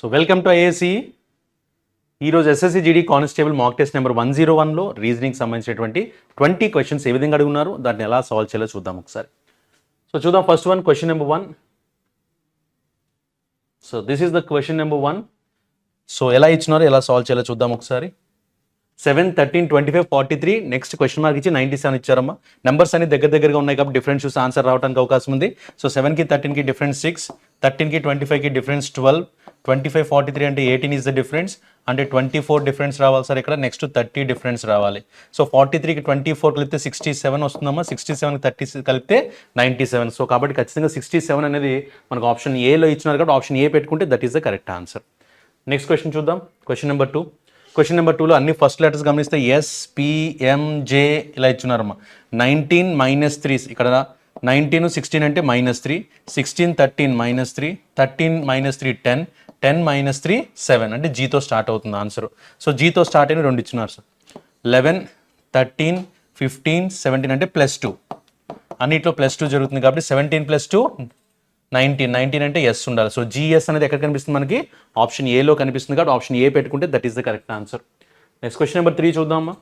So welcome to IAC. ఈరోజు SSC GD constable mock test number 101లో reasoning సంబంధించినటువంటి 20 questions ఏ విధంగా అడుగున్నారు, దాన్ని ఎలా సాల్వ్ చేయాలో చూద్దాం ఒకసారి. సో చూద్దాం first one, question number 1. So this is the question number 1. So ఎలా ఇచ్చినారో ఎలా సాల్వ్ చేయాలో చూద్దాం ఒకసారి. 7, 13, 25, 43 నెక్స్ట్ క్వశ్చన్ మార్క్ ఇచ్చి 97 ఇచ్చారమ్మా. నెంబర్స్ అన్ని దగ్గరగా ఉన్నాయి కాబట్టి డిఫరెన్స్ చూసి ఆన్సర్ రావడానికి అవకాశం ఉంది. సో 7కి 13కి డిఫరెన్స్ 6, 13కి 25కి డిఫరెన్స్ 12, 25, 43 అంటే 18 ఈజ్ ద డిఫరెన్స్, అంటే 24 డిఫరెన్స్ రావాలి సార్ ఇక్కడ. నెక్స్ట్ 30 డిఫరెన్స్ రావాలి. సో 43కి 24 కలిపితే 67 వస్తుందమ్మా, 67కి 30 కలిపితే 97. సో కాబట్టి ఖచ్చితంగా 67 అనేది మనకు ఆప్షన్ ఏలో ఇచ్చినారు కాబట్టి ఆప్షన్ ఏ పెట్టుకుంటే that is the correct answer. Next question చూద్దాం, క్వశ్చన్ నెంబర్ 2. క్వశ్చన్ నెంబర్ 2లో అన్ని ఫస్ట్ లెటర్స్ గమనిస్తే ఎస్, పి, ఎం, జే ఇలా ఇచ్చున్నారమ్మా. 19 - 3 ఇక్కడ 19, 16 అంటే -3, 16, 13 -3, 13 - 3 10, 10 - 3 7 అంటే జీతో స్టార్ట్ అవుతుంది ఆన్సర్. సో జీతో స్టార్ట్ అయిన రెండు ఇచ్చున్నారు సార్. 11, 13, 15, 17 అంటే +2, అన్నిట్లో +2 జరుగుతుంది కాబట్టి 17 + 2 19, 19 అంటే ఎస్ ఉండాలి. సో జిఎస్ అనేది ఎక్కడ కనిపిస్తుంది మనకి, ఆప్షన్ ఏలో కనిపిస్తుంది కాబట్టి ఆప్షన్ ఏ పెట్టుకుంటే that is the correct answer. Next question number 3 చూద్దామా.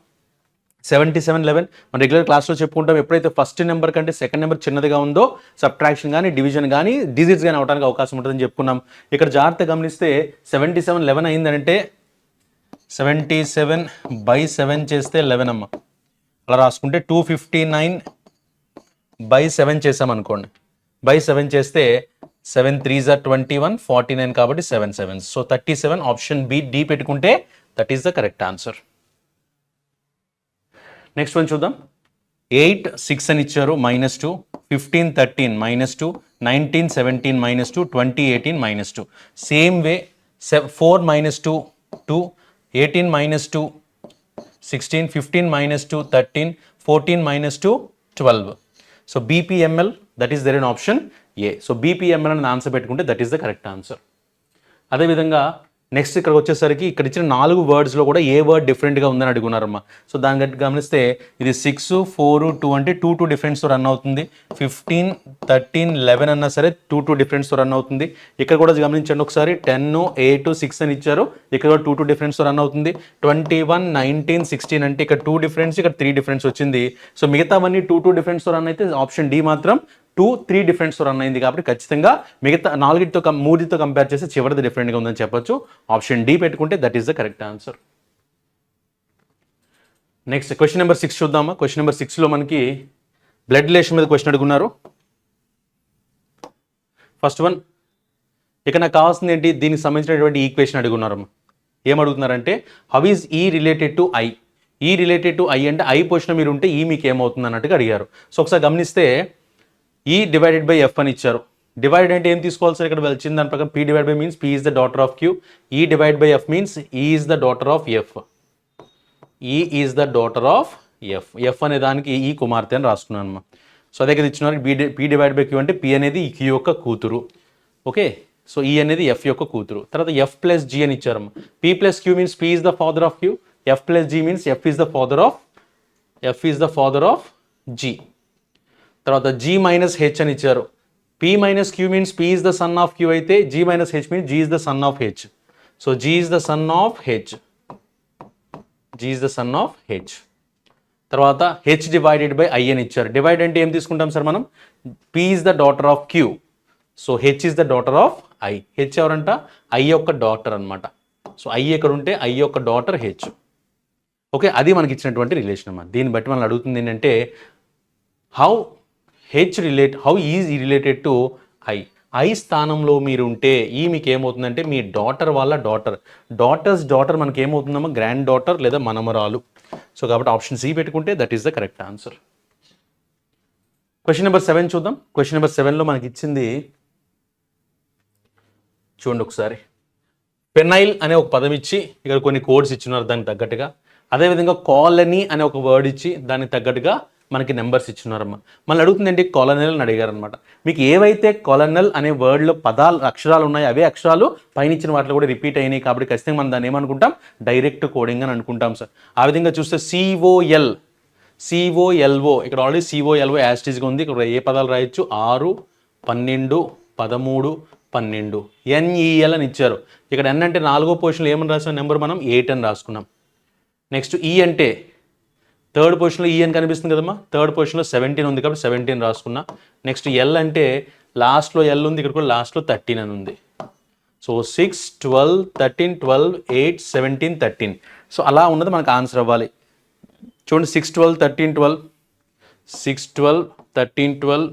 77, 11 మన రెగ్యులర్ క్లాస్లో చెప్పుకుంటాం, ఎప్పుడైతే ఫస్ట్ నెంబర్ కంటే సెకండ్ నెంబర్ చిన్నదిగా ఉందో సబ్ట్రాక్షన్ కానీ డివిజన్ కానీ డిజిట్స్ కానీ అవడానికి అవకాశం ఉంటుందని చెప్పుకున్నాం. ఇక్కడ జాగ్రత్త గమనిస్తే 77, 11 అయిందంటే 77/7 చేస్తే 11 అమ్మ. అలా రాసుకుంటే 259/7 చేసామనుకోండి, /7 చేస్తే 7 3s are 21, 49 కాబట్టి 7 7s. So 37 option B D పెట్టుకుంటే that is the correct answer. Next one చూద్దాం. 8, 6 అని ఇచ్చారు -2, 15, 13 -2, 19, 17 -2, 20, 18 -2. Same way 4 - 2 2, 18 -2 16, 15 -2 13, 14 -2 12. So BPML that is there in option A. So BPML అని ఆన్సర్ పెట్టుకుంటే that is the correct answer. అదేవిధంగా next ఇక్కడ వచ్చేసరికి ఇక్కడ ఇచ్చిన 4 వర్డ్స్లో కూడా ఏ వర్డ్ డిఫరెంట్గా ఉందని అడుగున్నారమ్మా. సో దాన్ని గట్టి గమనిస్తే ఇది 6, 4, 2 అంటే 2 డిఫరెన్స్తో రన్ అవుతుంది. 15, 13, 11 అన్నా సరే 2 డిఫరెన్స్తో రన్ అవుతుంది. ఇక్కడ కూడా గమనించండి ఒకసారి, 10, 8, 6 అని ఇచ్చారు, ఇక్కడ కూడా 2 డిఫరెన్స్తో రన్ అవుతుంది. 21, 19, 16 అంటే ఇక్కడ 2 డిఫరెన్స్, ఇక్కడ 3 డిఫరెన్స్ వచ్చింది. సో మిగతావన్నీ 2 డిఫరెన్స్తో రన్ అయితే ఆప్షన్ డి మాత్రం 2, 3 డిఫరెన్స్తో రన్ అయింది కాబట్టి ఖచ్చితంగా మిగతా 3తో కంపేర్ చేస్తే చివరిది డిఫరెంట్గా ఉందని చెప్పొచ్చు. ఆప్షన్ డి పెట్టుకుంటే that is the correct answer. Next question number 6 చూద్దామా. క్వశ్చన్ నెంబర్ 6లో మనకి బ్లడ్ రిలేషన్ మీద క్వశ్చన్ అడుగున్నారు. ఫస్ట్ వన్, ఇక నాకు కావాల్సింది ఏంటి, దీనికి సంబంధించినటువంటి ఈక్వేషన్ అడుగున్నారమ్మా. ఏమడుగుతున్నారంటే హౌ ఈజ్ ఈ రిలేటెడ్ టు ఐ. ఈ రిలేటెడ్ టు ఐ అంటే ఐ పొజిషన్ మీరు ఉంటే ఈ మీకు ఏమవుతుంది అన్నట్టుగా అడిగారు. సో ఒకసారి గమనిస్తే ఈ డివైడెడ్ బై ఎఫ్ అని ఇచ్చారు. డివైడ్ అంటే ఏం తీసుకోవాలి సార్, ఇక్కడ వచ్చిన దాని ప్రకారం P divide by means P is the daughter of Q, E divide by F means E is the daughter of F, E is the daughter of F. F అనే దానికి ఈ కుమార్తె అని రాసుకున్నాను అమ్మా. సో అదే కదా ఇచ్చినారు, పీ డివైడ్ బై క్యూ అంటే పీ అనేది క్యూ యొక్క కూతురు. ఓకే, సో ఈ అనేది ఎఫ్ యొక్క కూతురు. తర్వాత ఎఫ్ ప్లస్ జీ అని ఇచ్చారమ్మా. P plus Q means P is the father of Q, F plus G means F is the father of G. తర్వాత జీ మైనస్ హెచ్ అని ఇచ్చారు. P minus Q means P is the son of Q అయితే G minus H means G is the son of H. So G is the son of H, G is the son of H. తర్వాత H divided by I అని ఇచ్చారు. Divide అంటే ఏం తీసుకుంటాం sir మనం, P is the daughter of queue, so H is the daughter of I. H ఎవరంట, I యొక్క daughter అనమాట. సో ఐ ఎక్కడ ఉంటే ఐ యొక్క డాటర్ హెచ్. ఓకే, అది మనకి ఇచ్చినటువంటి రిలేషన్ అన్నమాట. దీన్ని బట్టి మనం అడుగుతుంది ఏంటంటే హౌ ఈజ్ ఈ రిలేటెడ్ టు ఐ. ఐ స్థానంలో మీరు ఉంటే ఈ మీకు ఏమవుతుందంటే మీ డాటర్ వాళ్ళ డాటర్ మనకి ఏమవుతుందమ్మా, గ్రాండ్ డాటర్ లేదా మనమరాలు. సో కాబట్టి ఆప్షన్ సి పెట్టుకుంటే that is the correct answer. Question number 7 చూద్దాం. క్వశ్చన్ నెంబర్ 7లో మనకి ఇచ్చింది చూడండి ఒకసారి. పెనైల్ అనే ఒక పదం ఇచ్చి ఇక్కడ కొన్ని కోడ్స్ ఇచ్చినారు దానికి తగ్గట్టుగా. అదేవిధంగా కాలనీ అనే ఒక వర్డ్ ఇచ్చి దానికి తగ్గట్టుగా మనకి నెంబర్స్ ఇచ్చున్నారమ్మా. మళ్ళీ అడుగుతుంది ఏంటి, కాలనల్ అని అడిగారు అనమాట. మీకు ఏవైతే కాలనల్ అనే వర్డ్లో అక్షరాలు ఉన్నాయో అవే అక్షరాలు పైన ఇచ్చిన వాటిలో కూడా రిపీట్ అయినాయి కాబట్టి ఖచ్చితంగా మనం దాన్ని ఏమనుకుంటాం, డైరెక్ట్ కోడింగ్ అని అనుకుంటాం సార్. ఆ విధంగా చూస్తే సిఓఎల్ఓ ఇక్కడ ఆల్రెడీ సిఓఎల్ఓ యాస్టీస్గా ఉంది. ఇక్కడ ఏ పదాలు రాయొచ్చు, 6, 12, 13, 12. NEL అని ఇచ్చారు. ఇక్కడ N అంటే 4వ పొజిషన్లో ఏమని రాసాం నెంబర్ మనం 8 అని రాసుకున్నాం. నెక్స్ట్ E అంటే థర్డ్ పొజిషన్లో E అని కనిపిస్తుంది కదమ్మా, థర్డ్ పొజిషన్లో 17 ఉంది కాబట్టి 17 రాసుకున్నా. నెక్స్ట్ L అంటే లాస్ట్లో L ఉంది, ఇక్కడ కూడా లాస్ట్లో 13 అని ఉంది. సో 6, 12, 13, 12, 8, 17, 13. సో అలా ఉన్నది మనకు ఆన్సర్ అవ్వాలి. చూడండి 6, 12, 13, 12, 6, 12, 13, 12,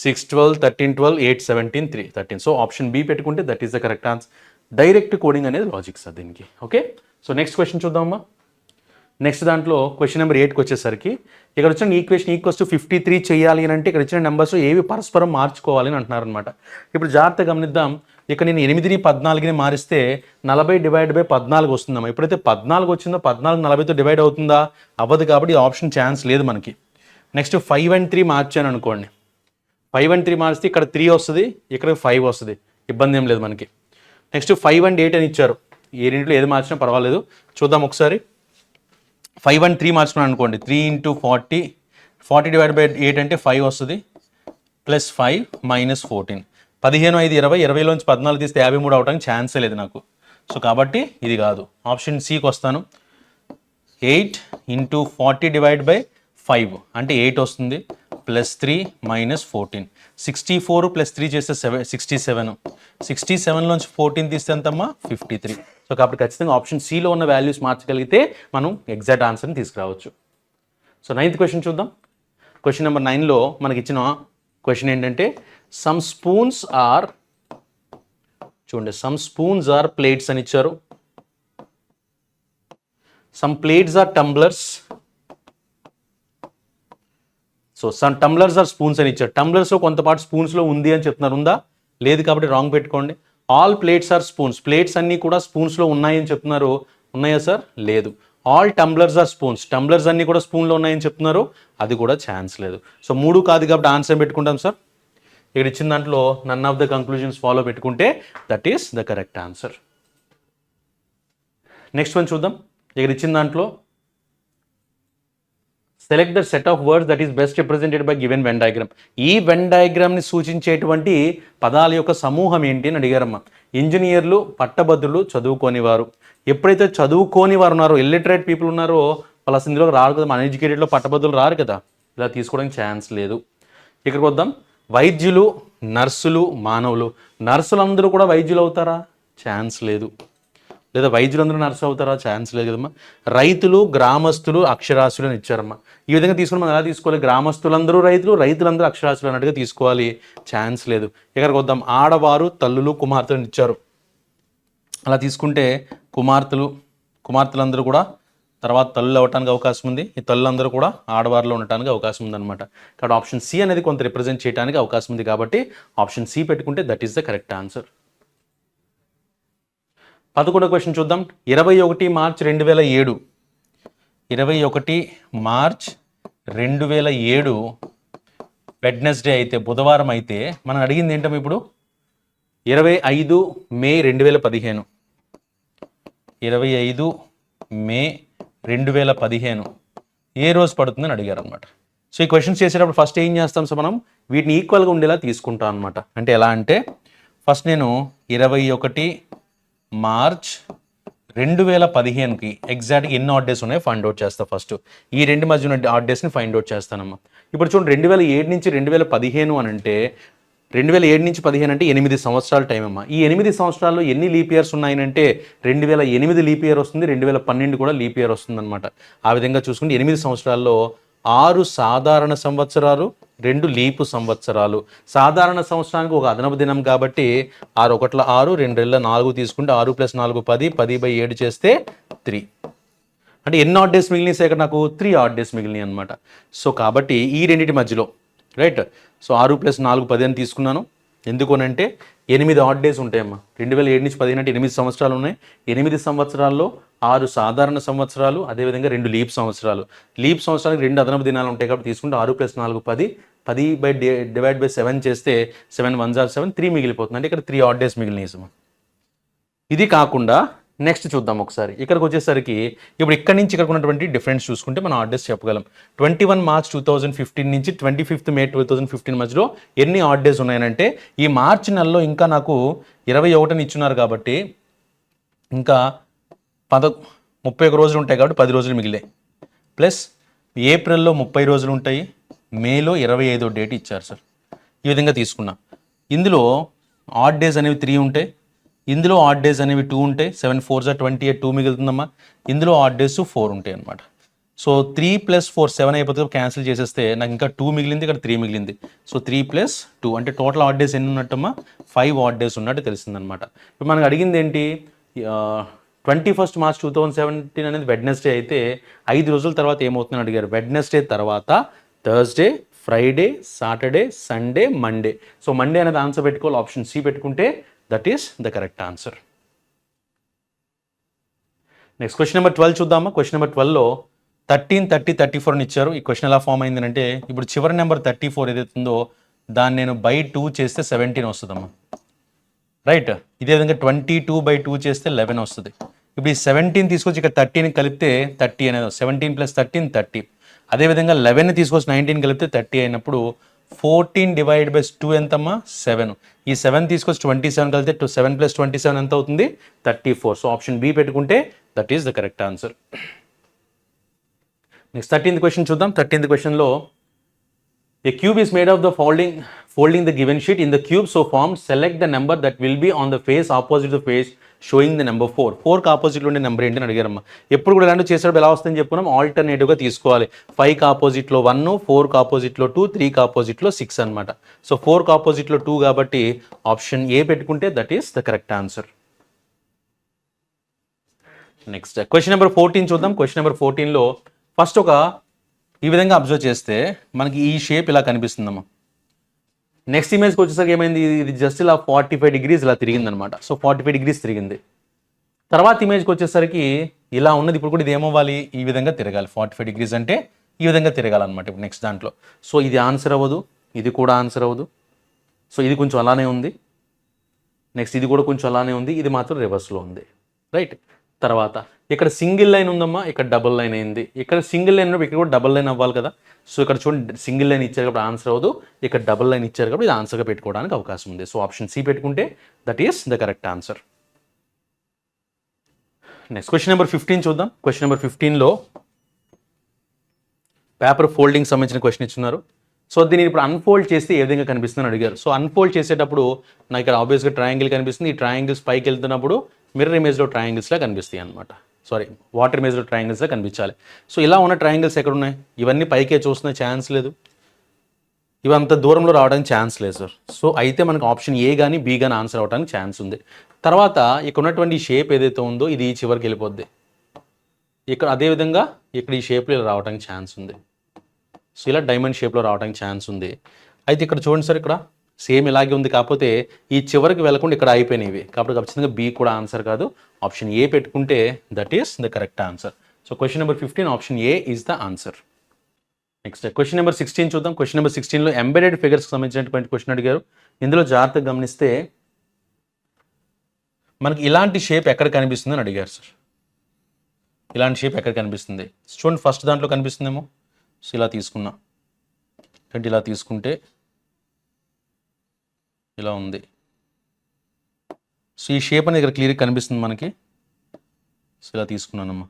6, 12, 13, 12, 8, 17, 3, 13. సో ఆప్షన్ బి పెట్టుకుంటే that is the correct answer. Direct coding అనేది లాజిక్ సార్ దీనికి. ఓకే, సో నెక్స్ట్ క్వశ్చన్ చూద్దామమ్మా. నెక్స్ట్ దాంట్లో క్వశ్చన్ నెంబర్ 8కి వచ్చేసరికి ఇక్కడ వచ్చిన ఈక్వేషన్ ఈక్వల్స్ టు 53 చేయాలి అని అంటే ఇక్కడ ఇచ్చిన నెంబర్స్ ఏవి పరస్పరం మార్చుకోవాలి అని అంటున్నారు అనమాట. ఇప్పుడు జాగ్రత్తగా గమనిద్దాం. ఇక్కడ నేను 8ని 14ని మారిస్తే 40/14 వస్తుందమ్మా. ఎప్పుడైతే 14 వచ్చిందో 14 40తో డివైడ్ అవుతుందా? అవ్వదు, కాబట్టి ఈ ఆప్షన్ ఛాన్స్ లేదు మనకి. నెక్స్ట్ 5 and 3 మార్చాను అనుకోండి. 5 and 3 మారిస్తే ఇక్కడ 3 వస్తుంది, ఇక్కడ 5 వస్తుంది, ఇబ్బంది ఏం లేదు మనకి. నెక్స్ట్ 5 and 8 అని ఇచ్చారు. ఈ రెండింటిలో ఏది మార్చినా పర్వాలేదు. చూద్దాం ఒకసారి. 5 and 3 మార్చుకున్నాను అనుకోండి. 3 × 40, 40/8 అంటే 5 వస్తుంది, ప్లస్ 5 మైనస్ 14. 15, 5, 20, 20లోంచి 14 తీస్తే 53 అవడానికి ఛాన్సే లేదు నాకు. సో కాబట్టి ఇది కాదు. ఆప్షన్ సికి వస్తాను. 8 × 40/5 అంటే 8 వస్తుంది, ప్లస్ 3 మైనస్ 14. 64 ప్లస్ 3 చేస్తే 67. 67లోంచి 14 తీస్తే ఎంతమ్మా? 53. సో కాబట్టి ఖచ్చితంగా ఆప్షన్ సిలో ఉన్న వాల్యూస్ మార్చగలిగితే మనం ఎగ్జాక్ట్ ఆన్సర్ని తీసుకురావచ్చు. సో 9th క్వశ్చన్ చూద్దాం. క్వశ్చన్ నెంబర్ 9లో మనకి ఇచ్చిన క్వశ్చన్ ఏంటంటే సమ్ స్పూన్స్ ఆర్, చూడండి, సమ్ స్పూన్స్ ఆర్ ప్లేట్స్ అని ఇచ్చారు. Some plates are tumblers. So some tumblers are spoons అని ఇచ్చారు. టంబ్లర్స్లో కొంతపాటు స్పూన్స్లో ఉంది అని చెప్తున్నారు. ఉందా? లేదు, కాబట్టి రాంగ్ పెట్టుకోండి. All plates are spoons. Plates అన్నీ కూడా స్పూన్స్లో ఉన్నాయని చెప్తున్నారు. ఉన్నాయా సార్? లేదు. All tumblers are spoons. Tumblers అన్నీ కూడా స్పూన్లో ఉన్నాయని చెప్తున్నారు. అది కూడా ఛాన్స్ లేదు. సో 3 కాదు కాబట్టి ఆన్సర్ పెట్టుకుంటాం సార్. ఇక్కడ ఇచ్చిన దాంట్లో none of the conclusions follow పెట్టుకుంటే that is the correct answer. Next one చూద్దాం. ఇక్కడ ఇచ్చిన దాంట్లో select the set of words that is best represented by given Venn diagram. ఈ వెన్ డయాగ్రామ్ని సూచించేటువంటి పదాల యొక్క సమూహం ఏంటి అని అడిగారమ్మా. ఇంజనీర్లు, పట్టభద్రులు, చదువుకోనివారు. ఎప్పుడైతే చదువుకోని వారు ఉన్నారో, ఇల్లిటరేట్ పీపుల్ ఉన్నారో వాళ్ళు అసలు ఇందులో రారు కదా. మన ఎడ్యుకేటెడ్లో పట్టభద్రులు రారు కదా, ఇలా తీసుకోవడానికి ఛాన్స్ లేదు. ఇక్కడికి వద్దాం. వైద్యులు, నర్సులు, మానవులు. నర్సులందరూ కూడా వైద్యులు అవుతారా? ఛాన్స్ లేదు. లేదా వైద్యులందరూ నర్సు అవుతారా? ఛాన్స్ లేదు కదమ్మా. రైతులు, గ్రామస్తులు, అక్షరాస్యులు అని ఇచ్చారమ్మా. ఈ విధంగా తీసుకుని మనం ఎలా తీసుకోవాలి? గ్రామస్తులందరూ రైతులు, రైతులందరూ అక్షరాస్యులు అన్నట్టుగా తీసుకోవాలి. ఛాన్స్ లేదు. ఇక్కడికి వద్దాం. ఆడవారు, తల్లులు, కుమార్తెలు ఇచ్చారు. అలా తీసుకుంటే కుమార్తెలందరూ కూడా తర్వాత తల్లులు అవ్వటానికి అవకాశం ఉంది. ఈ తల్లులందరూ కూడా ఆడవారిలో ఉండటానికి అవకాశం ఉందన్నమాట. కాబట్టి ఆప్షన్ సి అనేది కొంత రిప్రజెంట్ చేయడానికి అవకాశం ఉంది. కాబట్టి ఆప్షన్ సి పెట్టుకుంటే that is the correct answer. 11వ క్వశ్చన్ చూద్దాం. 21 మార్చ్ 2007. 21 మార్చ్ 2007 వెడ్నెస్డే అయితే, బుధవారం అయితే మనం అడిగింది ఏంటమ్మా ఇప్పుడు? 25 మే 2015. 25 మే 2015 ఏ రోజు పడుతుందని అడిగారు అనమాట. సో ఈ క్వశ్చన్స్ చేసేటప్పుడు ఫస్ట్ ఏం చేస్తాం సార్, మనం వీటిని ఈక్వల్గా ఉండేలా తీసుకుంటాం అనమాట. అంటే ఎలా అంటే ఫస్ట్ నేను 21 మార్చ్ 2015కి ఎగ్జాక్ట్గా ఎన్ని ఆడ్ డేస్ ఉన్నాయో ఫైండ్ అవుట్ చేస్తా. ఫస్ట్ ఈ రెండు మధ్య ఉన్న ఆడ్ డేస్ని ఫైండ్ అవుట్ చేస్తానమ్మా. ఇప్పుడు చూడండి 2007 నుంచి 2015 అని అంటే 2007 నుంచి 15 అంటే 8 సంవత్సరాల టైం అమ్మా. ఈ 8 సంవత్సరాల్లో ఎన్ని లీప్ ఇయర్స్ ఉన్నాయనంటే 2008 లీప్ ఇయర్ వస్తుంది, 2012 కూడా లీప్ ఇయర్ వస్తుంది అనమాట. ఆ విధంగా చూసుకుంటే 8 సంవత్సరాల్లో 6 సాధారణ సంవత్సరాలు, 2 లీపు సంవత్సరాలు. సాధారణ సంవత్సరానికి ఒక అదనపు దినం కాబట్టి 6 1 6, 2 2 4 తీసుకుంటే 6 + 4 10, 10/7 చేస్తే 3. అంటే ఎన్ని ఆడ్ డేస్ మిగిలినాయి సార్? ఇక్కడ నాకు 3 ఆడ్ డేస్ మిగిలినాయి అనమాట. సో కాబట్టి ఈ రెండింటి మధ్యలో రైట్. సో 6 + 4 10 అని తీసుకున్నాను. ఎందుకు అంటే 8 ఆడ్ డేస్ ఉంటాయమ్మా. 2007 నుంచి 15 అంటే 8 సంవత్సరాలు ఉన్నాయి. 8 సంవత్సరాల్లో 6 సాధారణ సంవత్సరాలు, అదేవిధంగా 2 లీప్ సంవత్సరాలు. లీప్ సంవత్సరానికి 2 అదనపు దినాలు ఉంటాయి కాబట్టి తీసుకుంటే 6 + 4 10, 10/7 చేస్తే 7 1 7, 3 మిగిలిపోతుంది. అంటే ఇక్కడ 3 ఆడ్ డేస్ మిగిలినాయి. ఇది కాకుండా నెక్స్ట్ చూద్దాం ఒకసారి. ఇక్కడికి వచ్చేసరికి ఇప్పుడు ఇక్కడి నుంచి ఇక్కడికి ఉన్నటువంటి డిఫరెన్స్ చూసుకుంటే మనం ఆర్డర్స్ చెప్పగలం. 21 మార్చ్ 2015 నుంచి 25 మే 2015 మధ్యలో ఎన్ని ఆడ్ డేస్ ఉన్నాయనంటే ఈ మార్చి నెలలో ఇంకా నాకు 21 ఇచ్చున్నారు కాబట్టి ఇంకా 31 రోజులు ఉంటాయి కాబట్టి 10 రోజులు మిగిలాయి. ప్లస్ ఏప్రిల్లో 30 రోజులు ఉంటాయి, మేలో 25వ డేట్ ఇచ్చారు సార్. ఈ విధంగా తీసుకున్నా. ఇందులో ఆడ్ డేస్ అనేవి 3 ఉంటాయి, ఇందులో ఆడ్ డేస్ అనేవి 2 ఉంటాయి. 7 4 28 2 మిగులుతుందమ్మా. ఇందులో ఆడ్ డేస్ 4 ఉంటాయి అనమాట. సో 3 + 4 7 అయిపోతుంది, క్యాన్సిల్ చేసేస్తే నాకు ఇంకా 2 మిగిలింది, ఇక్కడ 3 మిగిలింది. సో 3 + 2 అంటే టోటల్ ఆడ్ డేస్ ఎన్ని ఉన్నట్టమ్మా 5 ఆడ్ డేస్ ఉన్నట్టు తెలిసిందనమాట. ఇప్పుడు మనకు అడిగింది ఏంటి, 21 మార్చ్ 2017 అనేది వెడ్నెస్డే అయితే 5 రోజుల తర్వాత ఏమవుతుందని అడిగారు. వెడ్నెస్డే తర్వాత Thursday, Friday, Saturday, Sunday, Monday. So Monday అనేది ఆన్సర్ పెట్టుకోవాలి, ఆప్షన్ సి పెట్టుకుంటే that is the correct answer. Next question number 12 చూద్దామా. క్వశ్చన్ నెంబర్ 12లో 13, 30, 34 అని ఇచ్చారు. ఈ క్వశ్చన్ ఎలా ఫామ్ అయిందంటే ఇప్పుడు చివరి నెంబర్ 34 ఏదైతే ఉందో దాన్ని నేను బై 2 చేస్తే 17 వస్తుందమ్మా, రైట్. ఇదే విధంగా 22/2 చేస్తే 11 వస్తుంది. ఇప్పుడు ఈ 17 తీసుకొచ్చి ఇక్కడ 30ని కలిపితే 30 అనేది 17 + 13 30. అదేవిధంగా 11ని తీసుకొచ్చి 19 కలిపితే 30 అయినప్పుడు 14/2 ఎంతమ్మా 7. ఈ 7 తీసుకొచ్చి 27 కలిపితే 7 + 27 ఎంత అవుతుంది 34. సో ఆప్షన్ బి పెట్టుకుంటే that is the correct answer. Next 13th question చూద్దాం. 13th క్వశ్చన్లో a cube is made of the folding the given sheet in the cube so formed. Select the number that will be on the face opposite the face showing the number 4. 4కి ఆపోజిట్లో ఉండే number ఏంటి అని అడిగారమ్మా. ఎప్పుడు కూడా ఇలాంటి చేసేటప్పుడు ఎలా వస్తుందని చెప్పుకున్నాం, ఆల్టర్నేటివ్గా తీసుకోవాలి. 5కి ఆపోజిట్లో 1, 4కి ఆపోజిట్లో 2, 3కి ఆపోజిట్లో 6 అనమాట. సో 4కి ఆపోజిట్లో 2 కాబట్టి ఆప్షన్ ఏ పెట్టుకుంటే that is the correct answer. Next question number 14 చూద్దాం. క్వశ్చన్ నెంబర్ 14లో ఫస్ట్ ఈ విధంగా అబ్జర్వ్ చేస్తే మనకి ఈ షేప్ ఇలా కనిపిస్తుందమ్మా. నెక్స్ట్ ఇమేజ్కి వచ్చేసరికి ఏమైంది, ఇది జస్ట్ ఇలా 45 degrees ఇలా తిరిగిందనమాట. సో 45 degrees తిరిగింది. తర్వాత ఇమేజ్కి వచ్చేసరికి ఇలా ఉన్నది. ఇప్పుడు కూడా ఇది ఏమవ్వాలి, ఈ విధంగా తిరగాలి. 45 degrees అంటే ఈ విధంగా తిరగాలన్నమాట. ఇప్పుడు నెక్స్ట్ దాంట్లో సో ఇది ఆన్సర్ అవ్వదు, ఇది కూడా ఆన్సర్ అవ్వదు. సో ఇది కొంచెం అలానే ఉంది, నెక్స్ట్ ఇది కూడా కొంచెం అలానే ఉంది, ఇది మాత్రం రివర్స్లో ఉంది, రైట్. తర్వాత ఇక్కడ సింగిల్ లైన్ ఉందమ్మా, ఇక్కడ డబుల్ లైన్ అయింది. ఇక్కడ సింగిల్ లైన్ ఉన్నప్పుడు ఇక్కడ కూడా డబుల్ లైన్ అవ్వాలి కదా. సో ఇక్కడ చూడండి సింగిల్ లైన్ ఇచ్చారు కాబట్టి ఆన్సర్ అవ్వదు, ఇక్కడ డబుల్ లైన్ ఇచ్చారు కాబట్టి ఇది ఆన్సర్గా పెట్టుకోవడానికి అవకాశం ఉంది. సో ఆప్షన్ సి పెట్టుకుంటే that is the correct answer. Next question number 15 చూద్దాం. క్వశ్చన్ నెంబర్ 15లో పేపర్ ఫోల్డింగ్ సంబంధించిన క్వశ్చన్ ఇచ్చున్నారు. సో దీన్ని ఇప్పుడు అన్ఫోల్డ్ చేస్తే ఏ విధంగా కనిపిస్తుందని అడిగారు. సో అన్ఫోల్డ్ చేసేటప్పుడు నాకు ఇక్కడ ఆబ్వియస్గా ట్రయాంగిల్ కనిపిస్తుంది. ఈ ట్రయాంగిల్స్ పైకి వెళ్తున్నప్పుడు మిర్రర్ ఇమేజ్లో ట్రయాంగిల్స్లా కనిపిస్తాయి అనమాట. సారీ, వాటర్ ఇమేజ్లో ట్రయాంగిల్స్లా కనిపించాలి. సో ఇలా ఉన్న ట్రయాంగిల్స్ ఎక్కడ ఉన్నాయి, ఇవన్నీ పైకే చూస్తున్న ఛాన్స్ లేదు, ఇవి అంత దూరంలో రావడానికి ఛాన్స్ లేదు సార్. సో అయితే మనకు ఆప్షన్ ఏ కానీ బి కానీ ఆన్సర్ అవ్వడానికి ఛాన్స్ ఉంది. తర్వాత ఇక్కడ ఉన్నటువంటి షేప్ ఏదైతే ఉందో ఇది చివరికి వెళ్ళిపోద్ది. ఇక్కడ అదేవిధంగా ఇక్కడ ఈ షేప్లో ఇలా రావడానికి ఛాన్స్ ఉంది. సో ఇలా డైమండ్ షేప్లో రావడానికి ఛాన్స్ ఉంది. అయితే ఇక్కడ చూడండి సార్, ఇక్కడ సేమ్ ఇలాగే ఉంది, కాకపోతే ఈ చివరికి వెళ్ళకుండా ఇక్కడ అయిపోయినవి కాబట్టి ఖచ్చితంగా బి కూడా ఆన్సర్ కాదు, ఆప్షన్ ఏ పెట్టుకుంటే that is the correct answer. So question number 15 option A is the answer. Next question number 16 చూద్దాం. క్వశ్చన్ నెంబర్ 16లో ఎంబెడెడ్ ఫిగర్స్కి సంబంధించినటువంటి క్వశ్చన్ అడిగారు. ఇందులో జాగ్రత్తగా గమనిస్తే మనకి ఇలాంటి షేప్ ఎక్కడ కనిపిస్తుందని అడిగారు సార్. ఇలాంటి షేప్ ఎక్కడ కనిపిస్తుంది చూడండి, ఫస్ట్ దాంట్లో కనిపిస్తుందేమో. సో ఇలా తీసుకున్నా అంటే ఇలా తీసుకుంటే ఇలా ఉంది. సో ఈ షేప్ అనేది ఇక్కడ క్లియర్గా కనిపిస్తుంది మనకి. సో ఇలా తీసుకున్నానమ్మా,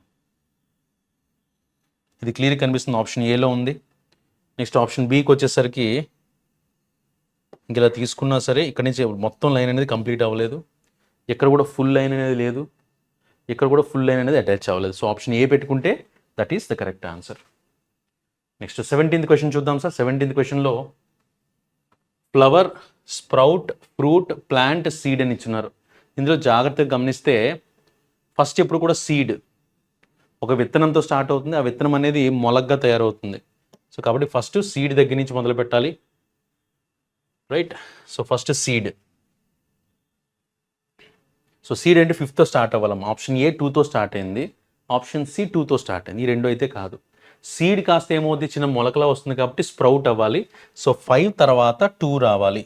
ఇది క్లియర్గా కనిపిస్తుంది, ఆప్షన్ ఏలో ఉంది. నెక్స్ట్ ఆప్షన్ బికి వచ్చేసరికి ఇంక ఇలా తీసుకున్నా సరే ఇక్కడ నుంచి మొత్తం లైన్ అనేది కంప్లీట్ అవ్వలేదు, ఇక్కడ కూడా ఫుల్ లైన్ అనేది లేదు, ఇక్కడ కూడా ఫుల్ లైన్ అనేది అటాచ్ అవ్వలేదు. సో ఆప్షన్ ఏ పెట్టుకుంటే that is the correct answer. Next 17th question చూద్దాం సార్. 17th క్వశ్చన్లో flower, sprout, fruit, plant, seed అని ఇచ్చినారు. ఇందులో జాగ్రత్తగా గమనిస్తే ఫస్ట్ ఎప్పుడు కూడా సీడ్ ఒక విత్తనంతో స్టార్ట్ అవుతుంది, ఆ విత్తనం అనేది మొలగ్గా తయారవుతుంది. సో కాబట్టి ఫస్ట్ సీడ్ దగ్గర నుంచి మొదలు పెట్టాలి, right. So first seed. So seed అంటే 5తో స్టార్ట్ అవ్వాలమ్మ. ఆప్షన్ ఏ 2తో స్టార్ట్ అయింది, ఆప్షన్ సి 2తో స్టార్ట్ అయింది. ఈ రెండు అయితే కాదు. సీడ్ కాస్త ఏమవుతుంది, చిన్న మొలకలా వస్తుంది కాబట్టి స్ప్రౌట్ అవ్వాలి. సో 5 తర్వాత 2 రావాలి.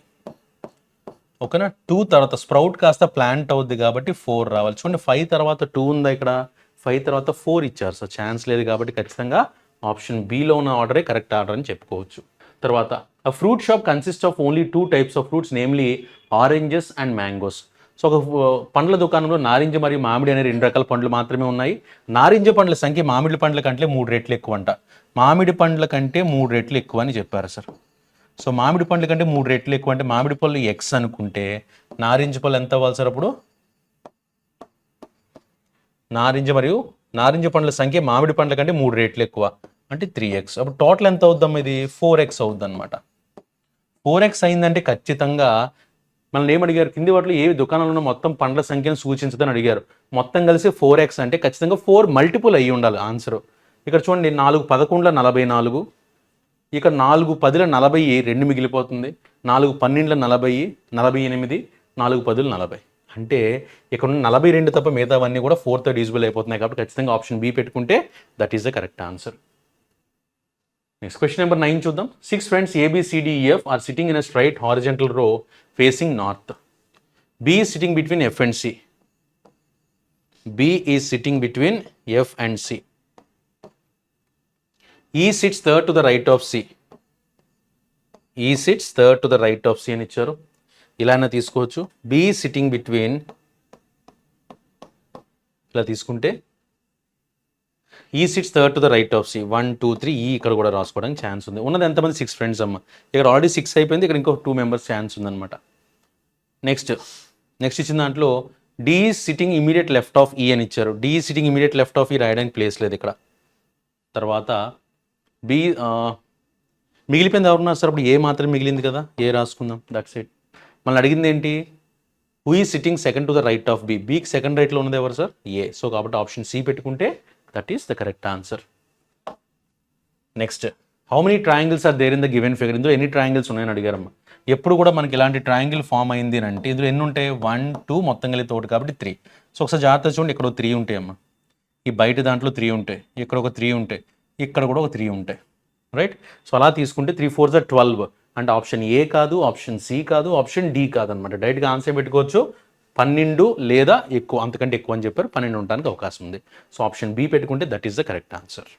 ఓకేనా. 2 తర్వాత స్ప్రౌట్ కాస్త ప్లాంట్ అవుద్ది కాబట్టి 4 రావాలి. చూడండి 5 తర్వాత 2 ఉందా ఇక్కడ, 5 తర్వాత 4 ఇచ్చారు. సో ఛాన్స్ లేదు కాబట్టి ఖచ్చితంగా ఆప్షన్ బిలో ఉన్న ఆర్డరే కరెక్ట్ ఆర్డర్ అని చెప్పుకోవచ్చు. తర్వాత అ fruit shop consist of only 2 types of fruits namely oranges and mangoes. So ఒక పండ్ల దుకాణంలో నారింజ మరియు మామిడి అనే 2 రకాల పండ్లు మాత్రమే ఉన్నాయి. నారింజ పండ్ల సంఖ్య మామిడి పండ్ల కంటే 3 రెట్లు ఎక్కువ అంట. మామిడి పండ్ల కంటే 3 రెట్లు ఎక్కువ అని చెప్పారు సార్. సో మామిడి పండ్ల కంటే 3 రెట్లు ఎక్కువ అంటే మామిడి పళ్ళు ఎక్స్ అనుకుంటే నారింజ పళ్ళు ఎంత అవ్వాలి సార్ అప్పుడు? నారింజ పండ్ల సంఖ్య మామిడి పండ్ల కంటే 3 రెట్లు ఎక్కువ అంటే 3x. అప్పుడు టోటల్ ఎంత అవుద్దాం ఇది? 4x అవుద్ది అనమాట. 4x అయిందంటే ఖచ్చితంగా మనల్ని ఏమడిగారు, కింది వాటిలో ఏ దుకాణంలో ఉన్న మొత్తం పండ్ల సంఖ్యను సూచించదని అడిగారు. మొత్తం కలిసి 4x అంటే ఖచ్చితంగా 4 మల్టిపుల్ అయ్యి ఉండాలి ఆన్సర్. ఇక్కడ చూడండి 4 11 44, ఇక్కడ 4 10 40, 2 మిగిలిపోతుంది. 4 12 40, 48, 4 10 40. అంటే ఇక్కడ ఉన్న 42 తప్ప మిగతావన్నీ కూడా 4తో డివిజిబుల్ అయిపోతున్నాయి కాబట్టి ఖచ్చితంగా ఆప్షన్ బి పెట్టుకుంటే that is the correct answer. Next question number 9 చూద్దాం. 6 friends ABCDEF are sitting in a straight horizontal row facing north. B is sitting between F and C. B is sitting between F and C. E sits third to the right of C. E sits third to the right of C అని ఇచ్చారు. ఇలా అయినా తీసుకోవచ్చు. B is sitting between, ఇలా తీసుకుంటే ఈ sits third to the right of C. 1 2 3 ఈ ఇక్కడ కూడా రాసుకోవడానికి ఛాన్స్ ఉంది. ఉన్నది ఎంతమంది? 6 ఫ్రెండ్స్ అమ్మ. ఇక్కడ ఆల్రెడీ 6 అయిపోయింది, ఇక్కడ ఇంకో 2 మెంబర్స్ ఛాన్స్ ఉందన్నమాట. నెక్స్ట్ ఇచ్చిన దాంట్లో D is sitting immediate left of E అని ఇచ్చారు. D is sitting immediate left of E రాయడానికి ప్లేస్ లేదు ఇక్కడ. తర్వాత బి మిగిలిపోయింది ఎవరున్నారు సార్? అప్పుడు ఏ మాత్రం మిగిలింది కదా, ఏ రాసుకుందాం. That's it. మళ్ళీ అడిగింది ఏంటి? Who is sitting second to the right of B. బీకి సెకండ్ రైట్లో ఉన్నది ఎవరు సార్? ఏ. సో కాబట్టి ఆప్షన్ సి పెట్టుకుంటే that is the correct answer. Next, how many triangles are there in the given figure. ఇందులో ఎన్ని ట్రయాంగిల్స్ ఉన్నాయని అడిగారమ్మా. ఎప్పుడు కూడా మనకి ఇలాంటి ట్రయాంగిల్ ఫామ్ అయింది అని అంటే ఇందులో ఎన్ని ఉంటాయి? 1 2 మొత్తం కలిపి తోటి కాబట్టి 3. సో ఒకసారి జాగ్రత్త చూడండి, ఇక్కడ 3 ఉంటాయి అమ్మా. ఈ బయట దాంట్లో 3 ఉంటాయి, ఇక్కడ ఒక 3 ఉంటాయి, ఇక్కడ కూడా ఒక 3 ఉంటాయి, రైట్. సో అలా తీసుకుంటే 3 4 12 అంటే ఆప్షన్ ఏ కాదు, ఆప్షన్ సి కాదు, ఆప్షన్ డి కాదు అనమాట. డైరెక్ట్గా ఆన్సర్ పెట్టుకోవచ్చు 12 లేదా ఎక్కువ, అంతకంటే ఎక్కువ అని చెప్పారు. 12 ఉండడానికి అవకాశం ఉంది. సో ఆప్షన్ బి పెట్టుకుంటే that is the correct answer.